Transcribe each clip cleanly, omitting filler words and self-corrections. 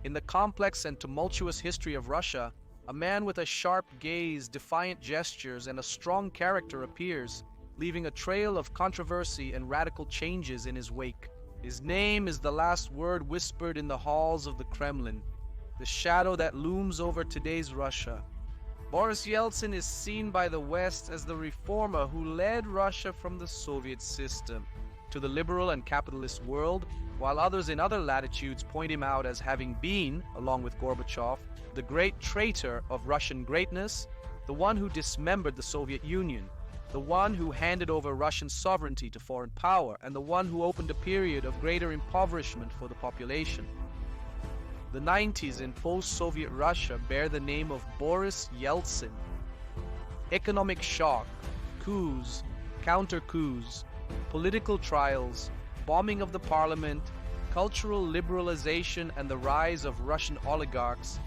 In the complex and tumultuous history of Russia, a man with a sharp gaze, defiant gestures, and a strong character appears, leaving a trail of controversy and radical changes in his wake. His name is the last word whispered in the halls of the Kremlin, the shadow that looms over today's Russia. Boris Yeltsin is seen by the West as the reformer who led Russia from the Soviet system to the liberal and capitalist world, while others in other latitudes point him out as having been, along with Gorbachev, the great traitor of Russian greatness, the one who dismembered the Soviet Union, the one who handed over Russian sovereignty to foreign power, and the one who opened a period of greater impoverishment for the population. The 90s in post-Soviet Russia bear the name of Boris Yeltsin. Economic shock, coups, counter-coups, political trials, bombing of the parliament, cultural liberalization, and the rise of Russian oligarchs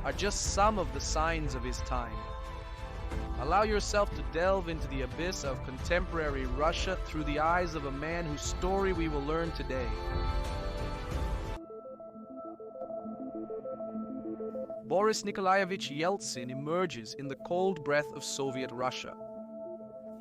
are just some of the signs of his time. Allow yourself to delve into the abyss of contemporary Russia through the eyes of a man whose story we will learn today. Boris Nikolaevich Yeltsin emerges in the cold breath of Soviet Russia.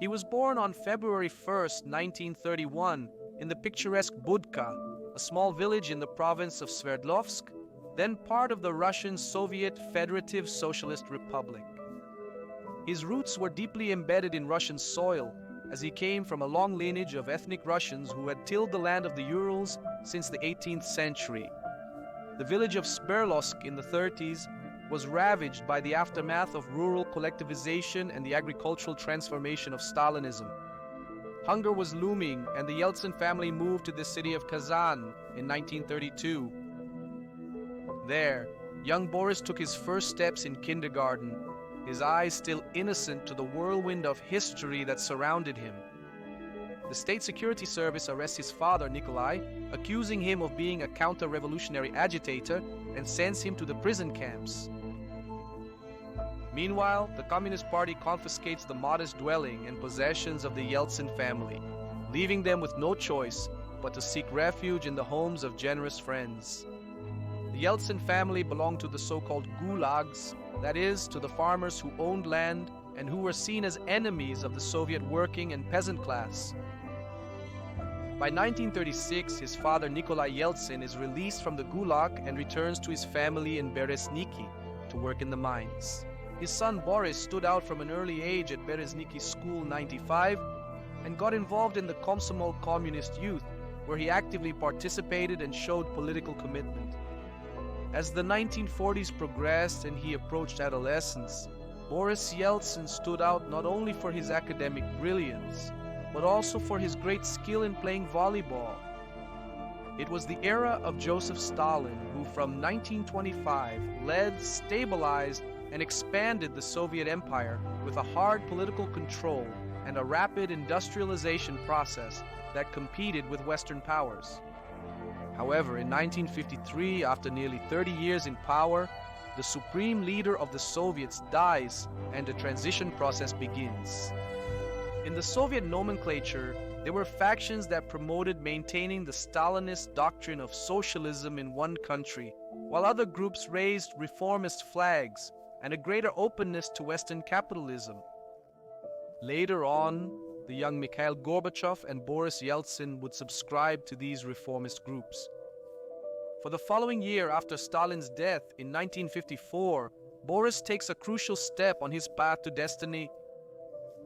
He was born on February 1st, 1931, in the picturesque Budka, a small village in the province of Sverdlovsk, then part of the Russian Soviet Federative Socialist Republic. His roots were deeply embedded in Russian soil, as he came from a long lineage of ethnic Russians who had tilled the land of the Urals since the 18th century. The village of Sverdlovsk in the 30s was ravaged by the aftermath of rural collectivization and the agricultural transformation of Stalinism. Hunger was looming, and the Yeltsin family moved to the city of Kazan in 1932. There, young Boris took his first steps in kindergarten, his eyes still innocent to the whirlwind of history that surrounded him. The State Security Service arrests his father, Nikolai, accusing him of being a counter-revolutionary agitator, and sends him to the prison camps. Meanwhile, the Communist Party confiscates the modest dwelling and possessions of the Yeltsin family, leaving them with no choice but to seek refuge in the homes of generous friends. The Yeltsin family belonged to the so-called gulags, that is, to the farmers who owned land and who were seen as enemies of the Soviet working and peasant class. By 1936, his father Nikolai Yeltsin is released from the Gulag and returns to his family in Berezniki to work in the mines. His son Boris stood out from an early age at Berezniki School 95 and got involved in the Komsomol Communist Youth, where he actively participated and showed political commitment. As the 1940s progressed and he approached adolescence, Boris Yeltsin stood out not only for his academic brilliance, but also for his great skill in playing volleyball. It was the era of Joseph Stalin, who from 1925 led, stabilized, and expanded the Soviet Empire with a hard political control and a rapid industrialization process that competed with Western powers. However, in 1953, after nearly 30 years in power, the supreme leader of the Soviets dies and a transition process begins. In the Soviet nomenclature, there were factions that promoted maintaining the Stalinist doctrine of socialism in one country, while other groups raised reformist flags and a greater openness to Western capitalism. Later on, the young Mikhail Gorbachev and Boris Yeltsin would subscribe to these reformist groups. For the following year after Stalin's death in 1954, Boris takes a crucial step on his path to destiny.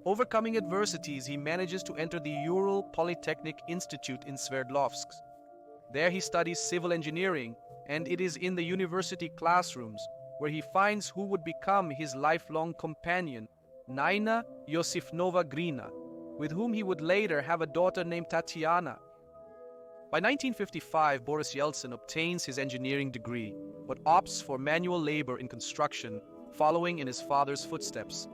Overcoming adversities, he manages to enter the Ural Polytechnic Institute in Sverdlovsk. There he studies civil engineering, and it is in the university classrooms where he finds who would become his lifelong companion, Naina Yosifnova Grina, with whom he would later have a daughter named Tatiana. By 1955, Boris Yeltsin obtains his engineering degree, but opts for manual labor in construction, following in his father's footsteps.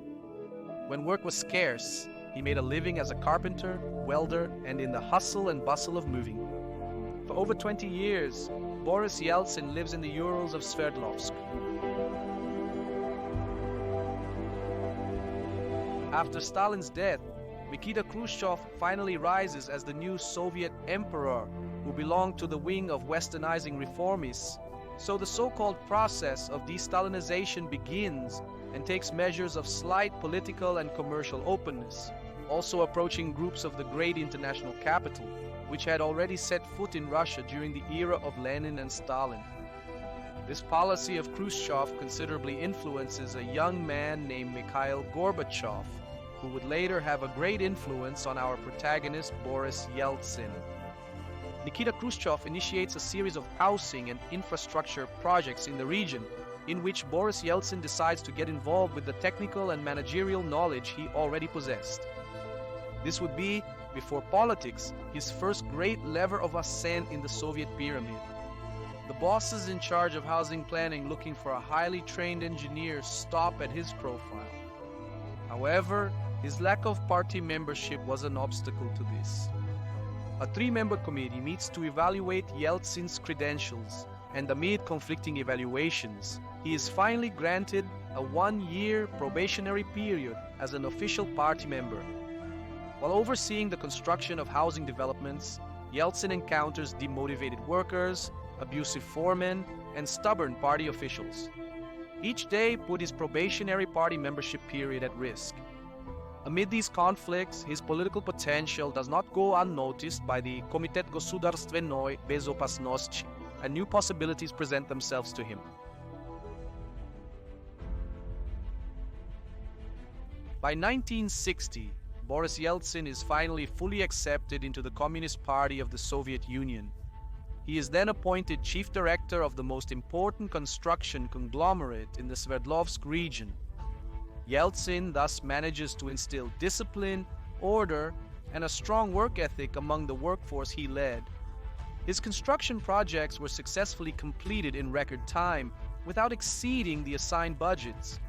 When work was scarce, he made a living as a carpenter, welder, and in the hustle and bustle of moving. For over 20 years, Boris Yeltsin lives in the Urals of Sverdlovsk. After Stalin's death, Nikita Khrushchev finally rises as the new Soviet emperor who belonged to the wing of westernizing reformists So the so-called process of de-Stalinization begins and takes measures of slight political and commercial openness, also approaching groups of the great international capital, which had already set foot in Russia during the era of Lenin and Stalin. This policy of Khrushchev considerably influences a young man named Mikhail Gorbachev, who would later have a great influence on our protagonist Boris Yeltsin. Nikita Khrushchev initiates a series of housing and infrastructure projects in the region, in which Boris Yeltsin decides to get involved with the technical and managerial knowledge he already possessed. This would be, before politics, his first great lever of ascent in the Soviet pyramid. The bosses in charge of housing planning looking for a highly trained engineer stop at his profile. However, his lack of party membership was an obstacle to this. A three-member committee meets to evaluate Yeltsin's credentials, and amid conflicting evaluations, he is finally granted a one-year probationary period as an official party member. While overseeing the construction of housing developments, Yeltsin encounters demotivated workers, abusive foremen, and stubborn party officials. Each day put his probationary party membership period at risk. Amid these conflicts, his political potential does not go unnoticed by the Komitet Gosudárstvenoj bezopasnosti, and new possibilities present themselves to him. By 1960, Boris Yeltsin is finally fully accepted into the Communist Party of the Soviet Union. He is then appointed chief director of the most important construction conglomerate in the Sverdlovsk region. Yeltsin thus manages to instill discipline, order, and a strong work ethic among the workforce he led. His construction projects were successfully completed in record time without exceeding the assigned budgets.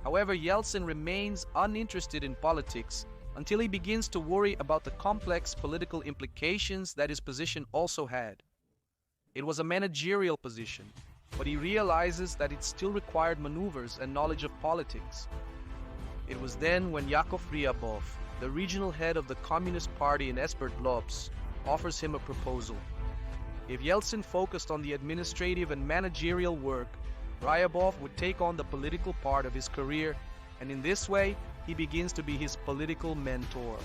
However, Yeltsin remains uninterested in politics until he begins to worry about the complex political implications that his position also had. It was a managerial position, but he realizes that it still required maneuvers and knowledge of politics. It was then when Yakov Ryabov, the regional head of the Communist Party in Sverdlovsk, offers him a proposal. If Yeltsin focused on the administrative and managerial work, Ryabov would take on the political part of his career, and in this way, he begins to be his political mentor.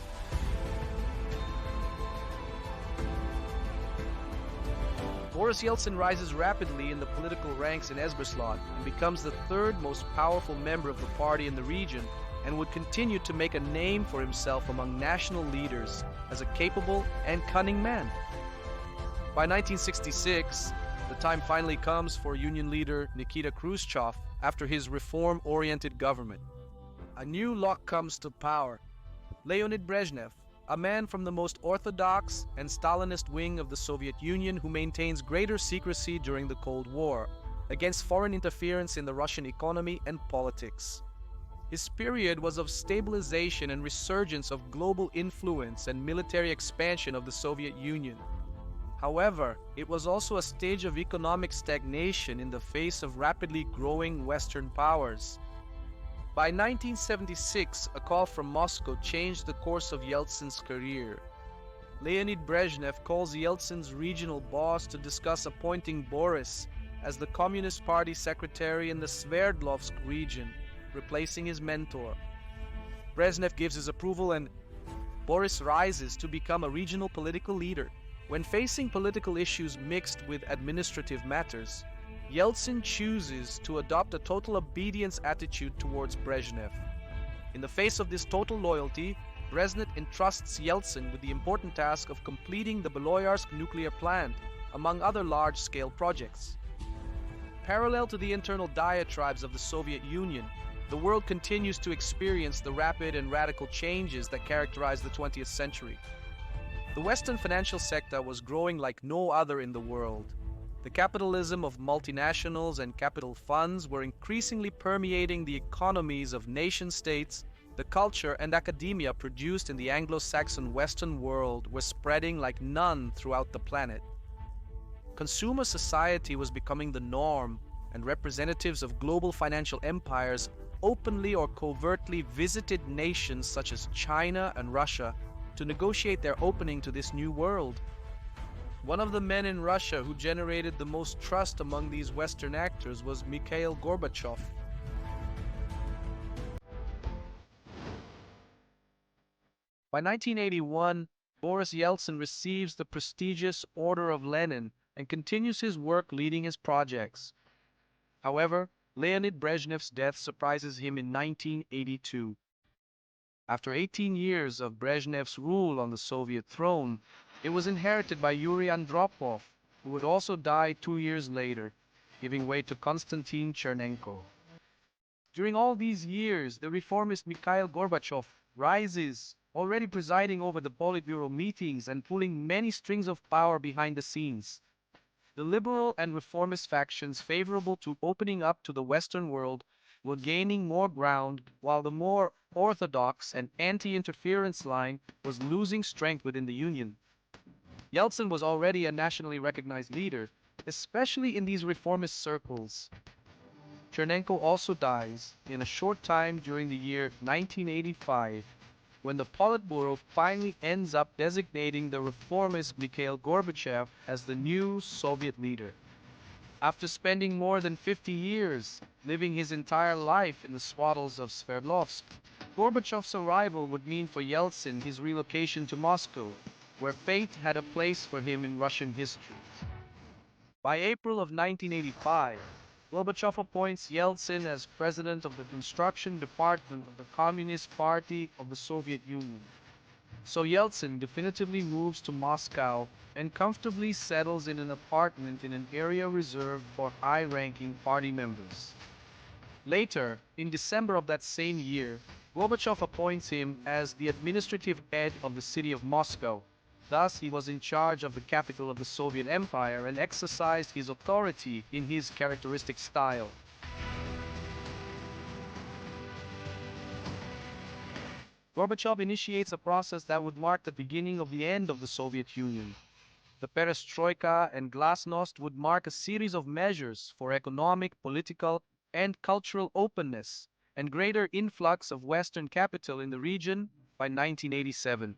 Boris Yeltsin rises rapidly in the political ranks in Sverdlovsk and becomes the third most powerful member of the party in the region, and would continue to make a name for himself among national leaders as a capable and cunning man. By 1966, the time finally comes for Union leader Nikita Khrushchev after his reform-oriented government. A new lock comes to power. Leonid Brezhnev, a man from the most orthodox and Stalinist wing of the Soviet Union who maintains greater secrecy during the Cold War, against foreign interference in the Russian economy and politics. His period was of stabilization and resurgence of global influence and military expansion of the Soviet Union. However, it was also a stage of economic stagnation in the face of rapidly growing Western powers. By 1976, a call from Moscow changed the course of Yeltsin's career. Leonid Brezhnev calls Yeltsin's regional boss to discuss appointing Boris as the Communist Party secretary in the Sverdlovsk region, replacing his mentor. Brezhnev gives his approval and Boris rises to become a regional political leader. When facing political issues mixed with administrative matters, Yeltsin chooses to adopt a total obedience attitude towards Brezhnev. In the face of this total loyalty, Brezhnev entrusts Yeltsin with the important task of completing the Beloyarsk nuclear plant, among other large-scale projects. Parallel to the internal diatribes of the Soviet Union, the world continues to experience the rapid and radical changes that characterize the 20th century. The Western financial sector was growing like no other in the world. The capitalism of multinationals and capital funds were increasingly permeating the economies of nation-states. The culture and academia produced in the Anglo-Saxon Western world were spreading like none throughout the planet. Consumer society was becoming the norm, and representatives of global financial empires openly or covertly visited nations such as China and Russia to negotiate their opening to this new world. One of the men in Russia who generated the most trust among these Western actors was Mikhail Gorbachev. By 1981, Boris Yeltsin receives the prestigious Order of Lenin and continues his work leading his projects. However, Leonid Brezhnev's death surprises him in 1982. After 18 years of Brezhnev's rule on the Soviet throne, it was inherited by Yuri Andropov, who would also die 2 years later, giving way to Konstantin Chernenko. During all these years, the reformist Mikhail Gorbachev rises, already presiding over the Politburo meetings and pulling many strings of power behind the scenes. The liberal and reformist factions favorable to opening up to the Western world were gaining more ground, while the more orthodox and anti-interference line was losing strength within the Union. Yeltsin was already a nationally recognized leader, especially in these reformist circles. Chernenko also dies in a short time during the year 1985, when the Politburo finally ends up designating the reformist Mikhail Gorbachev as the new Soviet leader. After spending more than 50 years living his entire life in the swaddles of Sverdlovsk, Gorbachev's arrival would mean for Yeltsin his relocation to Moscow, where fate had a place for him in Russian history. By April of 1985, Gorbachev appoints Yeltsin as president of the construction department of the Communist Party of the Soviet Union. So Yeltsin definitively moves to Moscow and comfortably settles in an apartment in an area reserved for high-ranking party members. Later, in December of that same year, Gorbachev appoints him as the administrative head of the city of Moscow. Thus, he was in charge of the capital of the Soviet Empire and exercised his authority in his characteristic style. Gorbachev initiates a process that would mark the beginning of the end of the Soviet Union. The perestroika and glasnost would mark a series of measures for economic, political, and cultural openness and greater influx of Western capital in the region by 1987.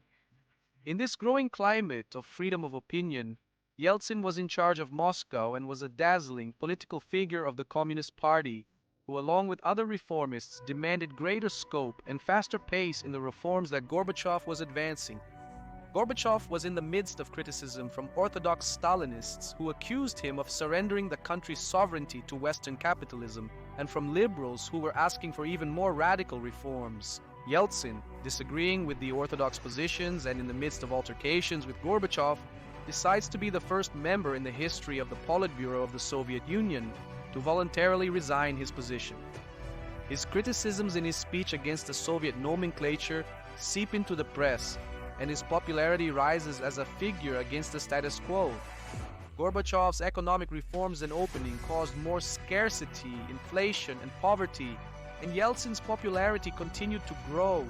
In this growing climate of freedom of opinion, Yeltsin was in charge of Moscow and was a dazzling political figure of the Communist Party, who along with other reformists demanded greater scope and faster pace in the reforms that Gorbachev was advancing. Gorbachev was in the midst of criticism from orthodox Stalinists who accused him of surrendering the country's sovereignty to Western capitalism, and from liberals who were asking for even more radical reforms. Yeltsin, disagreeing with the orthodox positions and in the midst of altercations with Gorbachev, decides to be the first member in the history of the Politburo of the Soviet Union to voluntarily resign his position. His criticisms in his speech against the Soviet nomenclature seep into the press, and his popularity rises as a figure against the status quo. Gorbachev's economic reforms and opening caused more scarcity, inflation, and poverty, and Yeltsin's popularity continued to grow,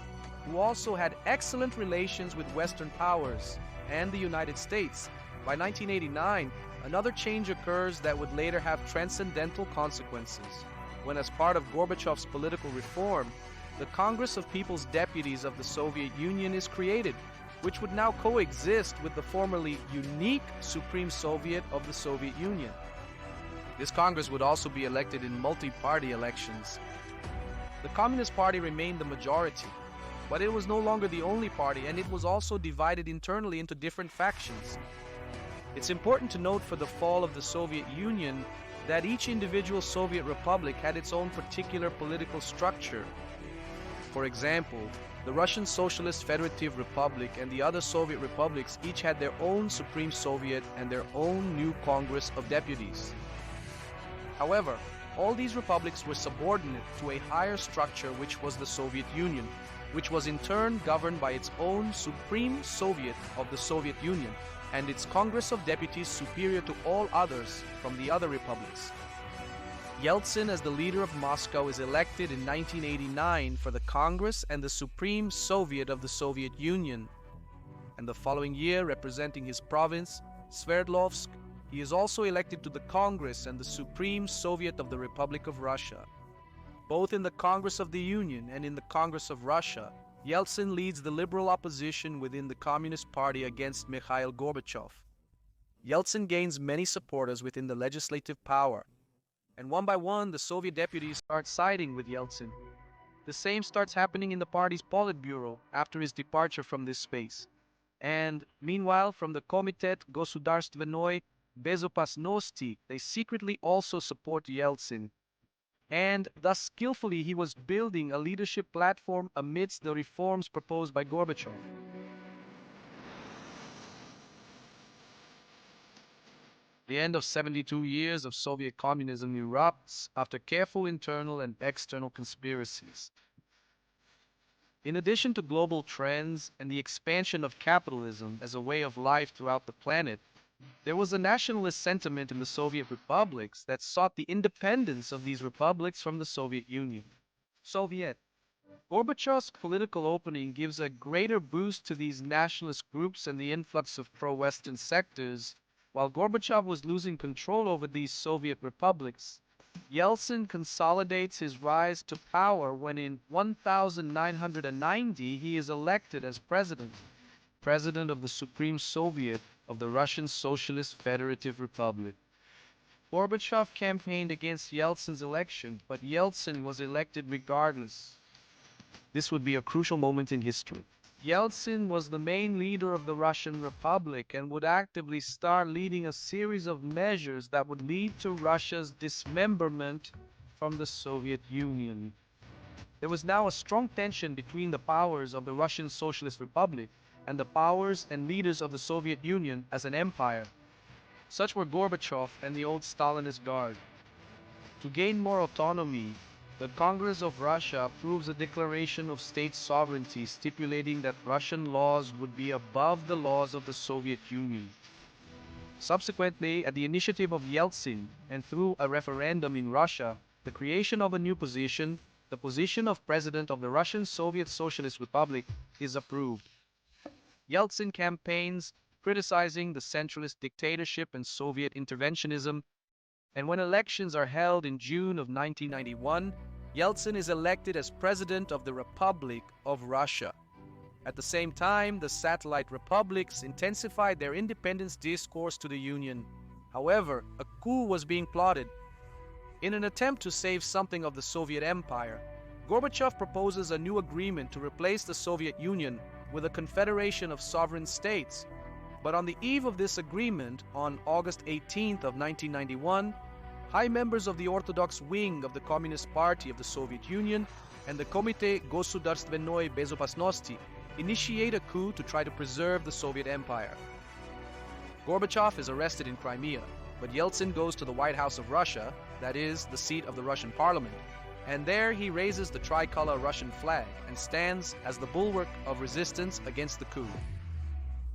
who also had excellent relations with Western powers and the United States. By 1989, another change occurs that would later have transcendental consequences, when as part of Gorbachev's political reform, the Congress of People's Deputies of the Soviet Union is created, which would now coexist with the formerly unique Supreme Soviet of the Soviet Union. This Congress would also be elected in multi-party elections. The Communist Party remained the majority, but it was no longer the only party, and it was also divided internally into different factions. It's important to note for the fall of the Soviet Union that each individual Soviet republic had its own particular political structure. For example, the Russian Socialist Federative Republic and the other Soviet republics each had their own Supreme Soviet and their own new Congress of Deputies. However, all these republics were subordinate to a higher structure, which was the Soviet Union, which was in turn governed by its own Supreme Soviet of the Soviet Union and its Congress of Deputies superior to all others from the other republics. Yeltsin, as the leader of Moscow, is elected in 1989 for the Congress and the Supreme Soviet of the Soviet Union, and the following year, representing his province, Sverdlovsk, he is also elected to the Congress and the Supreme Soviet of the Republic of Russia. Both in the Congress of the Union and in the Congress of Russia, Yeltsin leads the liberal opposition within the Communist Party against Mikhail Gorbachev. Yeltsin gains many supporters within the legislative power, and one by one the Soviet deputies start siding with Yeltsin. The same starts happening in the party's Politburo after his departure from this space. And meanwhile, from the Komitet Gosudarstvenoi Bezopasnosti, they secretly also support Yeltsin. And thus skillfully he was building a leadership platform amidst the reforms proposed by Gorbachev. The end of 72 years of Soviet communism erupts after careful internal and external conspiracies. In addition to global trends and the expansion of capitalism as a way of life throughout the planet, there was a nationalist sentiment in the Soviet republics that sought the independence of these republics from the Soviet Union. Soviet. Gorbachev's political opening gives a greater boost to these nationalist groups and the influx of pro-Western sectors. While Gorbachev was losing control over these Soviet republics, Yeltsin consolidates his rise to power when in 1990 he is elected as president of the Supreme Soviet of the Russian Socialist Federative Republic. Gorbachev campaigned against Yeltsin's election, but Yeltsin was elected regardless. This would be a crucial moment in history. Yeltsin was the main leader of the Russian Republic and would actively start leading a series of measures that would lead to Russia's dismemberment from the Soviet Union. There was now a strong tension between the powers of the Russian Socialist Republic and the powers and leaders of the Soviet Union as an empire. Such were Gorbachev and the old Stalinist Guard. To gain more autonomy, the Congress of Russia approves a declaration of state sovereignty stipulating that Russian laws would be above the laws of the Soviet Union. Subsequently, at the initiative of Yeltsin and through a referendum in Russia, the creation of a new position, the position of President of the Russian Soviet Socialist Republic, is approved. Yeltsin campaigns criticizing the centralist dictatorship and Soviet interventionism, and when elections are held in June of 1991, Yeltsin is elected as President of the Republic of Russia. At the same time, the satellite republics intensified their independence discourse to the Union. However, a coup was being plotted. In an attempt to save something of the Soviet Empire, Gorbachev proposes a new agreement to replace the Soviet Union with a confederation of sovereign states. But on the eve of this agreement, on August 18th of 1991, high members of the Orthodox wing of the Communist Party of the Soviet Union and the Komitet Gosudarstvenoi Bezopasnosti initiate a coup to try to preserve the Soviet Empire. Gorbachev is arrested in Crimea, but Yeltsin goes to the White House of Russia, that is, the seat of the Russian parliament, and there he raises the tricolor Russian flag and stands as the bulwark of resistance against the coup.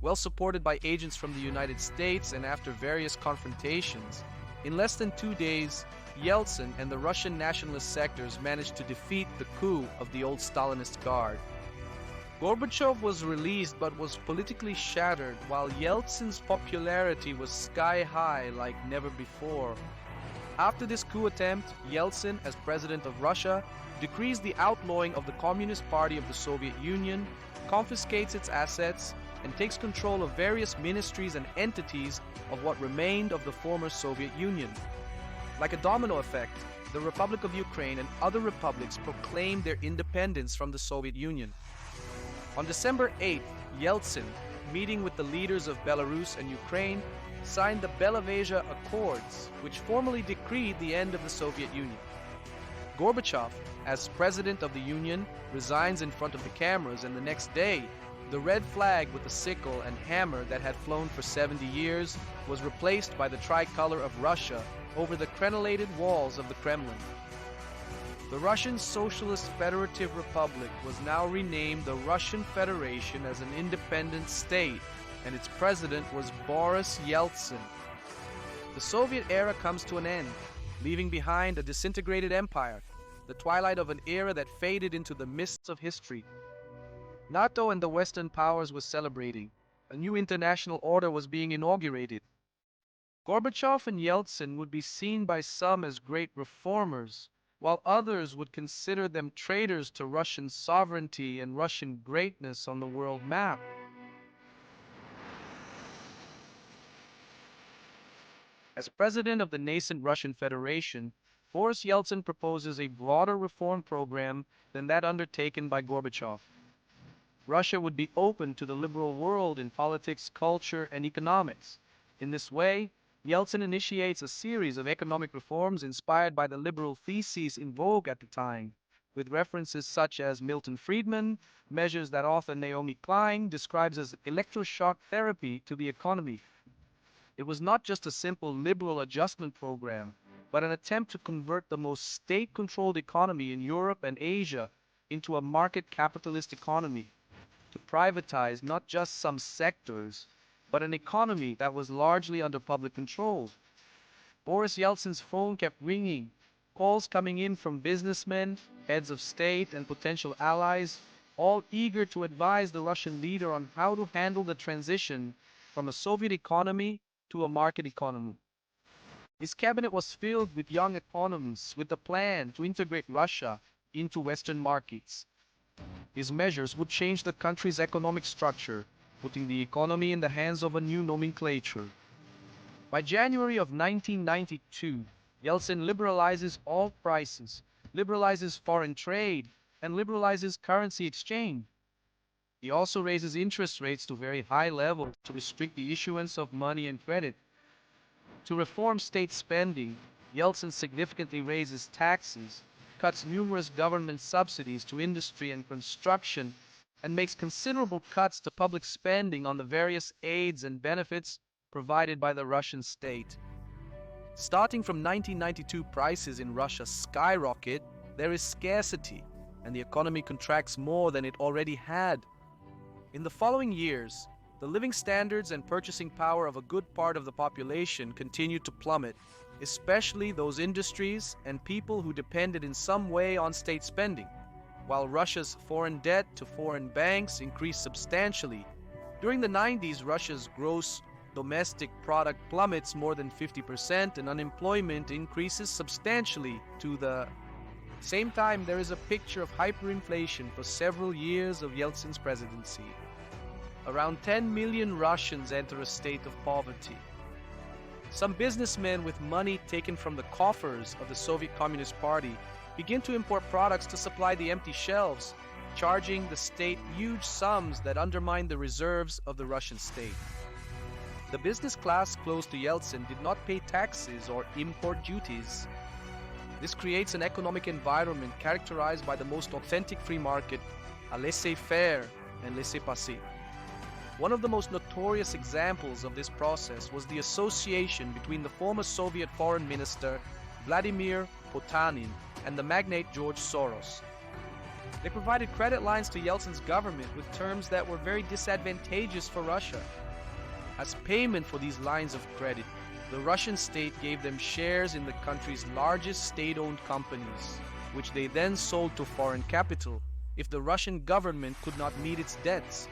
Well supported by agents from the United States and after various confrontations, in less than 2 days, Yeltsin and the Russian nationalist sectors managed to defeat the coup of the old Stalinist Guard. Gorbachev was released but was politically shattered, while Yeltsin's popularity was sky high like never before. After this coup attempt, Yeltsin, as president of Russia, decrees the outlawing of the Communist Party of the Soviet Union, confiscates its assets, and takes control of various ministries and entities of what remained of the former Soviet Union. Like a domino effect, the Republic of Ukraine and other republics proclaimed their independence from the Soviet Union. On December 8th, Yeltsin, meeting with the leaders of Belarus and Ukraine, signed the Belavesia Accords, which formally decreed the end of the Soviet Union. Gorbachev, as president of the Union, resigns in front of the cameras, and the next day, the red flag with the sickle and hammer that had flown for 70 years was replaced by the tricolor of Russia over the crenellated walls of the Kremlin. The Russian Socialist Federative Republic was now renamed the Russian Federation as an independent state, and its president was Boris Yeltsin. The Soviet era comes to an end, leaving behind a disintegrated empire, the twilight of an era that faded into the mists of history. NATO and the Western powers were celebrating. A new international order was being inaugurated. Gorbachev and Yeltsin would be seen by some as great reformers, while others would consider them traitors to Russian sovereignty and Russian greatness on the world map. As president of the nascent Russian Federation, Boris Yeltsin proposes a broader reform program than that undertaken by Gorbachev. Russia would be open to the liberal world in politics, culture, and economics. In this way, Yeltsin initiates a series of economic reforms inspired by the liberal theses in vogue at the time, with references such as Milton Friedman, measures that author Naomi Klein describes as electroshock therapy to the economy. It was not just a simple liberal adjustment program, but an attempt to convert the most state-controlled economy in Europe and Asia into a market capitalist economy, to privatize not just some sectors, but an economy that was largely under public control. Boris Yeltsin's phone kept ringing, calls coming in from businessmen, heads of state, and potential allies, all eager to advise the Russian leader on how to handle the transition from a Soviet economy to a market economy. His cabinet was filled with young economists with the plan to integrate Russia into Western markets. His measures would change the country's economic structure, putting the economy in the hands of a new nomenclature. By January of 1992, Yeltsin liberalizes all prices, liberalizes foreign trade, and liberalizes currency exchange. He also raises interest rates to very high levels to restrict the issuance of money and credit. To reform state spending, Yeltsin significantly raises taxes, cuts numerous government subsidies to industry and construction, and makes considerable cuts to public spending on the various aids and benefits provided by the Russian state. Starting from 1992, prices in Russia skyrocket, there is scarcity, and the economy contracts more than it already had. In the following years, the living standards and purchasing power of a good part of the population continued to plummet, especially those industries and people who depended in some way on state spending, while Russia's foreign debt to foreign banks increased substantially. During the 90s, Russia's gross domestic product plummets more than 50% and unemployment increases substantially. To the same time, there is a picture of hyperinflation for several years of Yeltsin's presidency. Around 10 million Russians enter a state of poverty. Some businessmen with money taken from the coffers of the Soviet Communist Party begin to import products to supply the empty shelves, charging the state huge sums that undermine the reserves of the Russian state. The business class close to Yeltsin did not pay taxes or import duties. This creates an economic environment characterized by the most authentic free market, a laissez-faire and laissez-passer. One of the most notorious examples of this process was the association between the former Soviet foreign minister Vladimir Potanin and the magnate George Soros. They provided credit lines to Yeltsin's government with terms that were very disadvantageous for Russia. As payment for these lines of credit, the Russian state gave them shares in the country's largest state-owned companies, which they then sold to foreign capital if the Russian government could not meet its debts.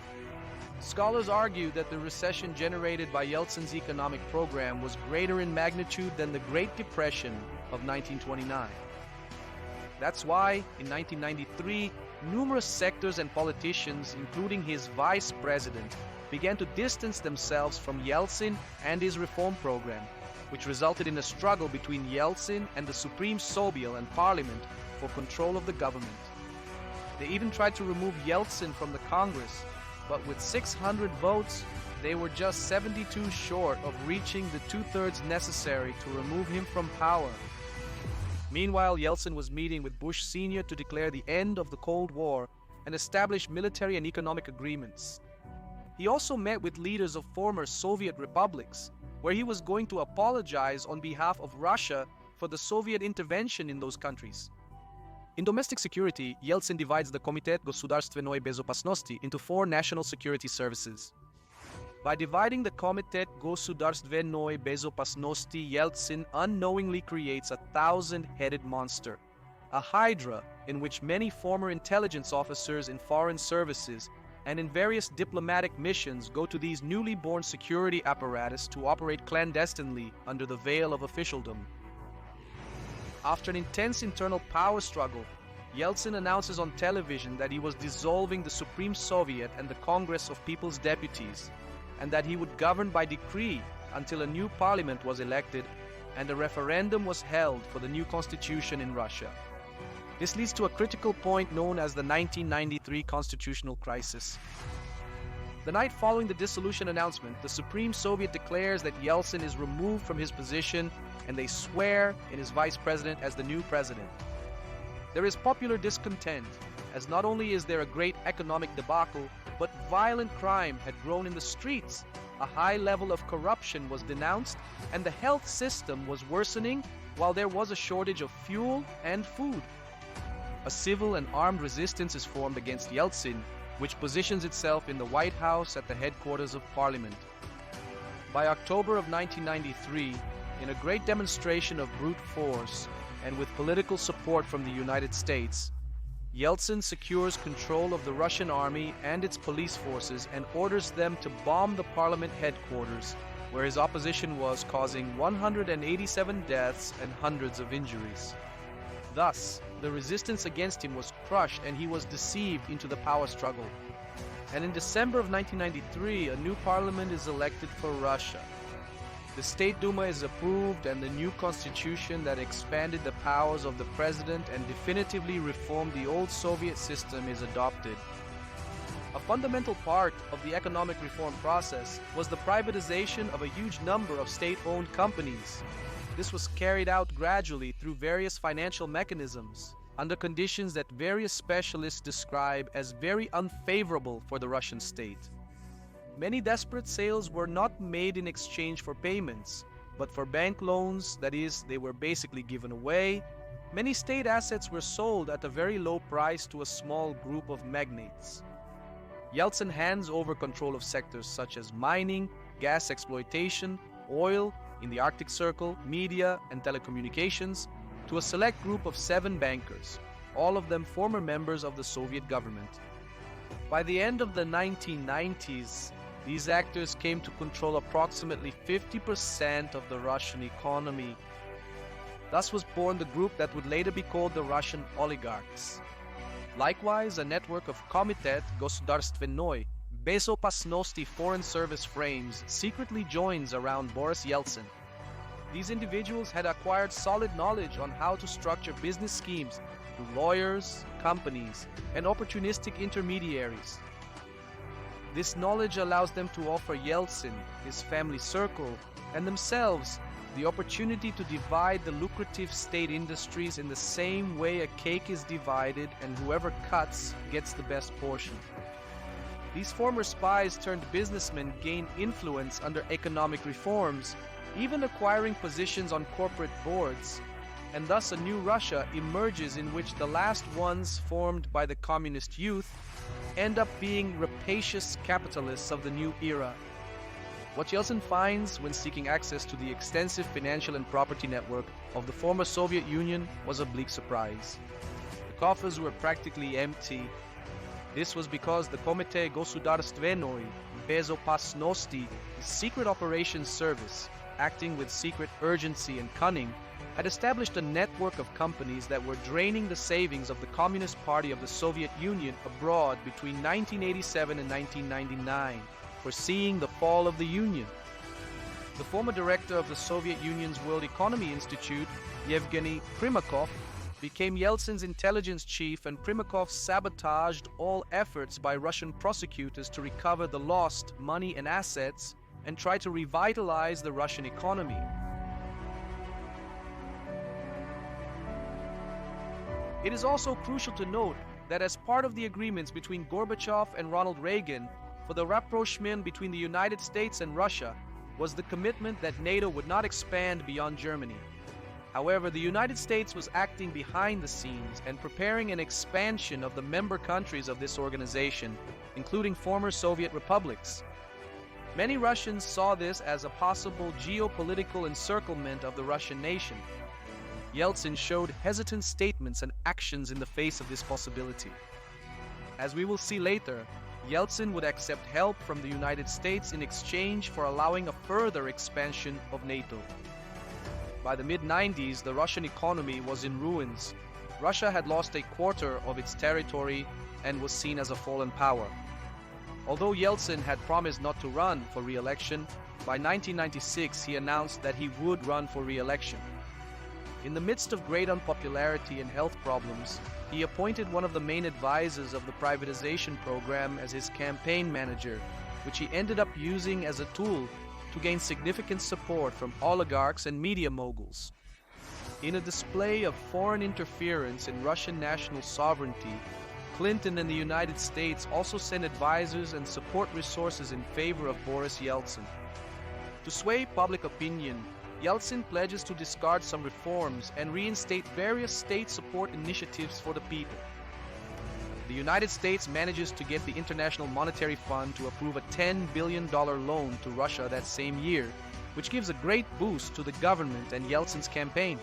Scholars argue that the recession generated by Yeltsin's economic program was greater in magnitude than the Great Depression of 1929. That's why, in 1993, numerous sectors and politicians, including his vice president, began to distance themselves from Yeltsin and his reform program, which resulted in a struggle between Yeltsin and the Supreme Soviet and Parliament for control of the government. They even tried to remove Yeltsin from the Congress, but with 600 votes, they were just 72 short of reaching the two-thirds necessary to remove him from power. Meanwhile, Yeltsin was meeting with Bush Sr. to declare the end of the Cold War and establish military and economic agreements. He also met with leaders of former Soviet republics, where he was going to apologize on behalf of Russia for the Soviet intervention in those countries. In domestic security, Yeltsin divides the Komitet Gosudarstvenoi Bezopasnosti into 4 national security services. By dividing the Komitet Gosudarstvenoi Bezopasnosti, Yeltsin unknowingly creates a 1,000-headed monster, a hydra in which many former intelligence officers in foreign services and in various diplomatic missions go to these newly born security apparatus to operate clandestinely under the veil of officialdom. After an intense internal power struggle, Yeltsin announces on television that he was dissolving the Supreme Soviet and the Congress of People's Deputies, and that he would govern by decree until a new parliament was elected and a referendum was held for the new constitution in Russia. This leads to a critical point known as the 1993 constitutional crisis. The night following the dissolution announcement, the Supreme Soviet declares that Yeltsin is removed from his position and they swear in his vice president as the new president. There is popular discontent, as not only is there a great economic debacle, but violent crime had grown in the streets, a high level of corruption was denounced, and the health system was worsening while there was a shortage of fuel and food. A civil and armed resistance is formed against Yeltsin, which positions itself in the White House at the headquarters of Parliament. By October of 1993, in a great demonstration of brute force and with political support from the United States, Yeltsin secures control of the Russian army and its police forces and orders them to bomb the parliament headquarters, where his opposition was, causing 187 deaths and hundreds of injuries. Thus, the resistance against him was crushed and he was deceived into the power struggle. And in December of 1993, a new parliament is elected for Russia. The State Duma is approved and the new constitution that expanded the powers of the president and definitively reformed the old Soviet system is adopted. A fundamental part of the economic reform process was the privatization of a huge number of state-owned companies. This was carried out gradually through various financial mechanisms, under conditions that various specialists describe as very unfavorable for the Russian state. Many desperate sales were not made in exchange for payments, but for bank loans, that is, they were basically given away. Many state assets were sold at a very low price to a small group of magnates. Yeltsin hands over control of sectors such as mining, gas exploitation, oil, in the Arctic Circle, media, and telecommunications, to a select group of 7 bankers, all of them former members of the Soviet government. By the end of the 1990s, these actors came to control approximately 50% of the Russian economy. Thus was born the group that would later be called the Russian oligarchs. Likewise, a network of Komitet Gosdarstvennoy, Bezopasnosti foreign service frames secretly joins around Boris Yeltsin. These individuals had acquired solid knowledge on how to structure business schemes through lawyers, companies, and opportunistic intermediaries. This knowledge allows them to offer Yeltsin, his family circle, and themselves the opportunity to divide the lucrative state industries in the same way a cake is divided and whoever cuts gets the best portion. These former spies turned businessmen gain influence under economic reforms, even acquiring positions on corporate boards, and thus a new Russia emerges in which the last ones formed by the communist youth end up being rapacious capitalists of the new era. What Yeltsin finds when seeking access to the extensive financial and property network of the former Soviet Union was a bleak surprise. The coffers were practically empty. This was because the Komitee Gosudarstvennoy Bezopasnosti, the secret operations service, acting with secret urgency and cunning, had established a network of companies that were draining the savings of the Communist Party of the Soviet Union abroad between 1987 and 1999, foreseeing the fall of the Union. The former director of the Soviet Union's World Economy Institute, Yevgeny Primakov, became Yeltsin's intelligence chief, and Primakov sabotaged all efforts by Russian prosecutors to recover the lost money and assets and try to revitalize the Russian economy. It is also crucial to note that as part of the agreements between Gorbachev and Ronald Reagan for the rapprochement between the United States and Russia was the commitment that NATO would not expand beyond Germany. However, the United States was acting behind the scenes and preparing an expansion of the member countries of this organization, including former Soviet republics. Many Russians saw this as a possible geopolitical encirclement of the Russian nation. Yeltsin showed hesitant statements and actions in the face of this possibility. As we will see later, Yeltsin would accept help from the United States in exchange for allowing a further expansion of NATO. By the mid-90s, the Russian economy was in ruins. Russia had lost a quarter of its territory and was seen as a fallen power. Although Yeltsin had promised not to run for re-election, By 1996, he announced that he would run for re-election. In the midst of great unpopularity and health problems, he appointed one of the main advisors of the privatization program as his campaign manager, which he ended up using as a tool to gain significant support from oligarchs and media moguls. In a display of foreign interference in Russian national sovereignty, Clinton and the United States also sent advisors and support resources in favor of Boris Yeltsin. To sway public opinion, Yeltsin pledges to discard some reforms and reinstate various state support initiatives for the people. The United States manages to get the International Monetary Fund to approve a $10 billion loan to Russia that same year, which gives a great boost to the government and Yeltsin's campaign.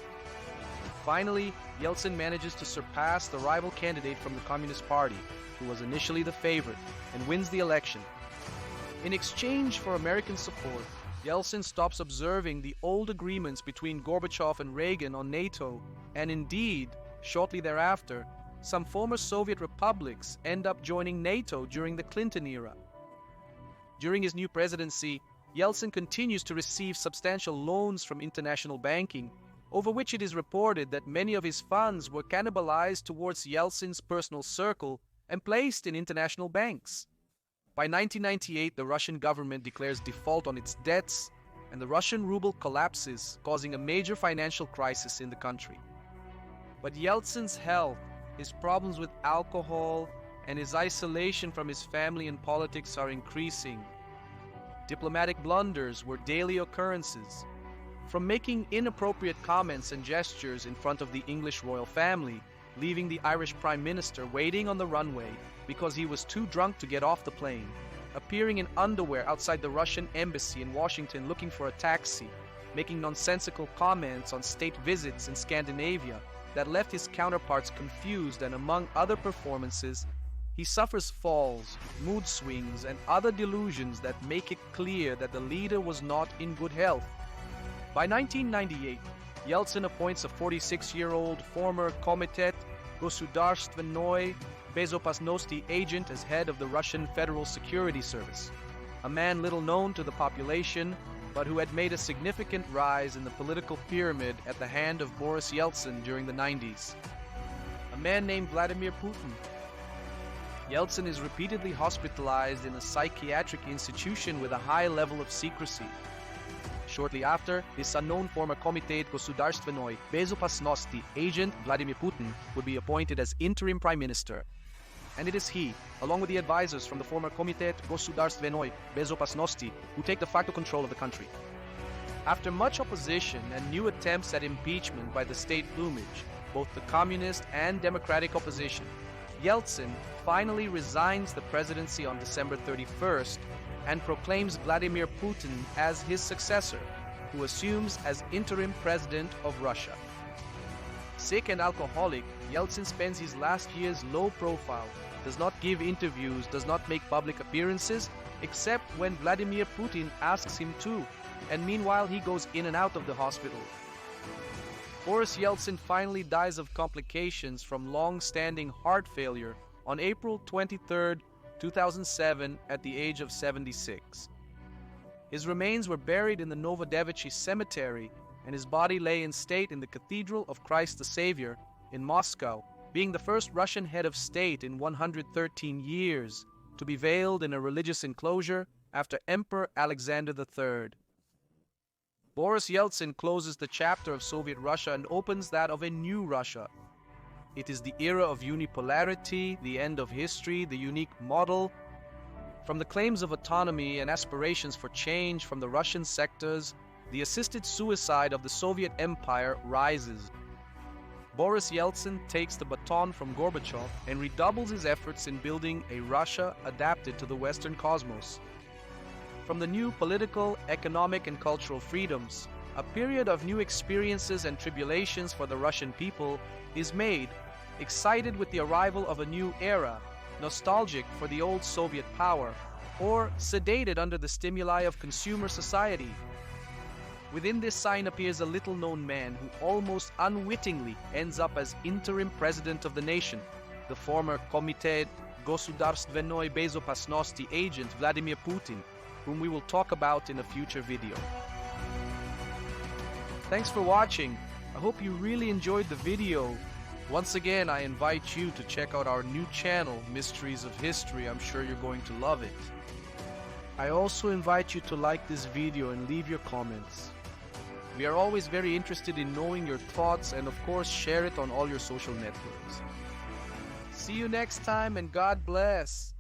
Finally, Yeltsin manages to surpass the rival candidate from the Communist Party, who was initially the favorite, and wins the election. In exchange for American support, Yeltsin stops observing the old agreements between Gorbachev and Reagan on NATO, and indeed, shortly thereafter, some former Soviet republics end up joining NATO during the Clinton era. During his new presidency, Yeltsin continues to receive substantial loans from international banking, over which it is reported that many of his funds were cannibalized towards Yeltsin's personal circle and placed in international banks. By 1998, the Russian government declares default on its debts, and the Russian ruble collapses, causing a major financial crisis in the country. But Yeltsin's health, his problems with alcohol, and his isolation from his family and politics are increasing. Diplomatic blunders were daily occurrences. From making inappropriate comments and gestures in front of the English royal family, leaving the Irish Prime Minister waiting on the runway because he was too drunk to get off the plane, appearing in underwear outside the Russian embassy in Washington looking for a taxi, making nonsensical comments on state visits in Scandinavia that left his counterparts confused, and among other performances, he suffers falls, mood swings, and other delusions that make it clear that the leader was not in good health. By 1998, Yeltsin appoints a 46-year-old former Komitet Gosudarstvennoy Bezopasnosti agent as head of the Russian Federal Security Service, a man little known to the population, but who had made a significant rise in the political pyramid at the hand of Boris Yeltsin during the 90s. A man named Vladimir Putin. Yeltsin is repeatedly hospitalized in a psychiatric institution with a high level of secrecy. Shortly after, this unknown former Komitet Gosudarstvennoy Bezopasnosti agent Vladimir Putin would be appointed as interim prime minister. And it is he, along with the advisors from the former Komitet Gosudarstvennoy Bezopasnosti, who take de facto control of the country. After much opposition and new attempts at impeachment by the state plumage, both the communist and democratic opposition, Yeltsin finally resigns the presidency on December 31st and proclaims Vladimir Putin as his successor, who assumes as interim president of Russia. Sick and alcoholic, Yeltsin spends his last years low profile, does not give interviews, does not make public appearances, except when Vladimir Putin asks him to, and meanwhile he goes in and out of the hospital. Boris Yeltsin finally dies of complications from long-standing heart failure on April 23, 2007, at the age of 76. His remains were buried in the Novodevichy Cemetery, and his body lay in state in the Cathedral of Christ the Savior in Moscow, being the first Russian head of state in 113 years to be veiled in a religious enclosure after Emperor Alexander III. Boris Yeltsin closes the chapter of Soviet Russia and opens that of a new Russia. It is the era of unipolarity, the end of history, the unique model. From the claims of autonomy and aspirations for change from the Russian sectors, the assisted suicide of the Soviet Empire rises. Boris Yeltsin takes the baton from Gorbachev and redoubles his efforts in building a Russia adapted to the Western cosmos. From the new political, economic, and cultural freedoms, a period of new experiences and tribulations for the Russian people is made, excited with the arrival of a new era, nostalgic for the old Soviet power, or sedated under the stimuli of consumer society. Within this sign appears a little-known man who almost unwittingly ends up as interim president of the nation, the former Komitet Gosudarstvennoy Bezopasnosti agent Vladimir Putin, whom we will talk about in a future video. Thanks for watching. I hope you really enjoyed the video. Once again, I invite you to check out our new channel, Mysteries of History. I'm sure you're going to love it. I also invite you to like this video and leave your comments. We are always very interested in knowing your thoughts, and of course share it on all your social networks. See you next time, and God bless.